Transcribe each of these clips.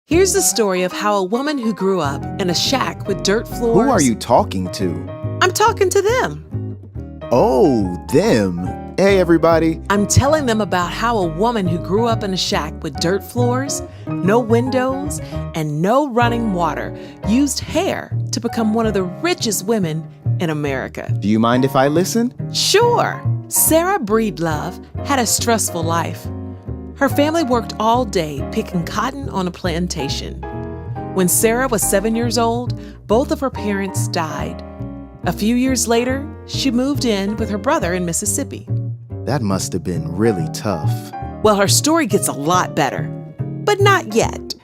Here's the story of how a woman who grew up in a shack with dirt floors... Who are you talking to? I'm talking to them. Oh, them. Hey, everybody. I'm telling them about how a woman who grew up in a shack with dirt floors, no windows, and no running water used hair to become one of the richest women in America. Do you mind if I listen? Sure. Sarah Breedlove had a stressful life. Her family worked all day picking cotton on a plantation. When Sarah was 7 years old, both of her parents died. A few years later, she moved in with her brother in Mississippi. That must have been really tough. Well, her story gets a lot better, but not yet.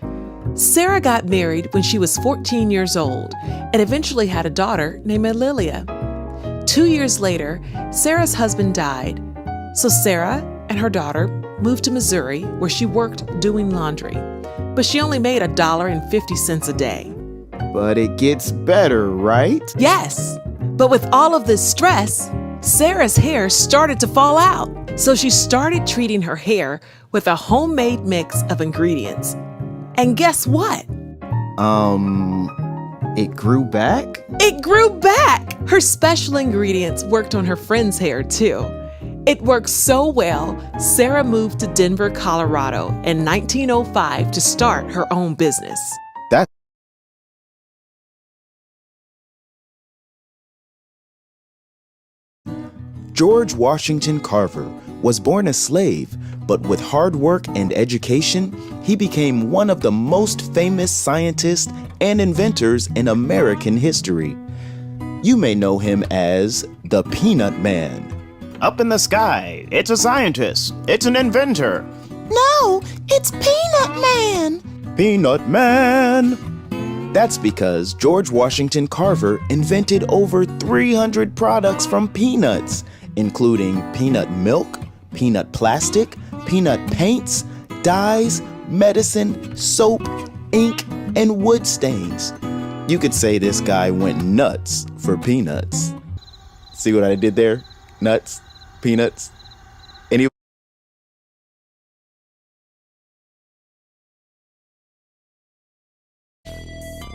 Sarah got married when she was 14 years old and eventually had a daughter named Lilia. 2 years later, Sarah's husband died, so Sarah and her daughter moved to Missouri, where she worked doing laundry. But she only made $1.50 a day. But it gets better, right? Yes, but with all of this stress, Sarah's hair started to fall out. So she started treating her hair with a homemade mix of ingredients. And guess what? It grew back? It grew back! Her special ingredients worked on her friend's hair too. It worked so well, Sarah moved to Denver, Colorado in 1905 to start her own business. George Washington Carver was born a slave, but with hard work and education, he became one of the most famous scientists and inventors in American history. You may know him as the Peanut Man. Up in the sky, it's a scientist, it's an inventor. No, it's Peanut Man. Peanut Man! That's because George Washington Carver invented over 300 products from peanuts, including peanut milk, peanut plastic, peanut paints, dyes, medicine, soap, ink, and wood stains. You could say this guy went nuts for peanuts. See what I did there? Nuts, peanuts.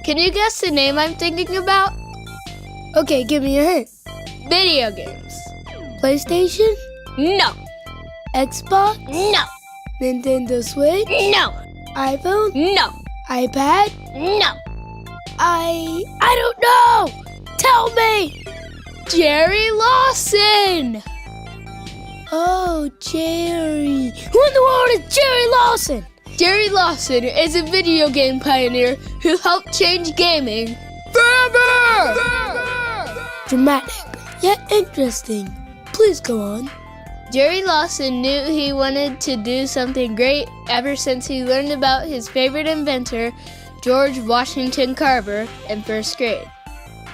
Can you guess the name I'm thinking about? Okay, give me a hint. Video games. PlayStation? No. Xbox? No. Nintendo Switch? No. iPhone? No. iPad? No. I don't know! Tell me! Jerry Lawson! Oh, Jerry. Who in the world is Jerry Lawson? Jerry Lawson is a video game pioneer who helped change gaming forever! Dramatic, yet interesting. Please go on. Jerry Lawson knew he wanted to do something great ever since he learned about his favorite inventor, George Washington Carver, in first grade.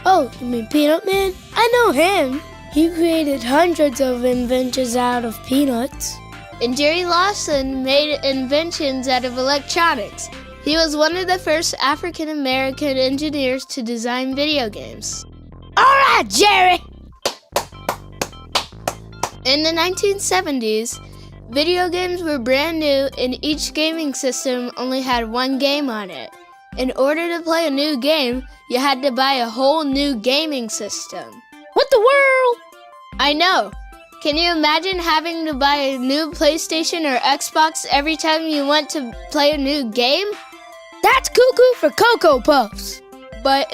Oh, you mean Peanut Man? I know him. He created hundreds of inventions out of peanuts. And Jerry Lawson made inventions out of electronics. He was one of the first African-American engineers to design video games. All right, Jerry! In the 1970s, video games were brand new and each gaming system only had one game on it. In order to play a new game, you had to buy a whole new gaming system. What the world? I know. Can you imagine having to buy a new PlayStation or Xbox every time you want to play a new game? That's cuckoo for Cocoa Puffs. But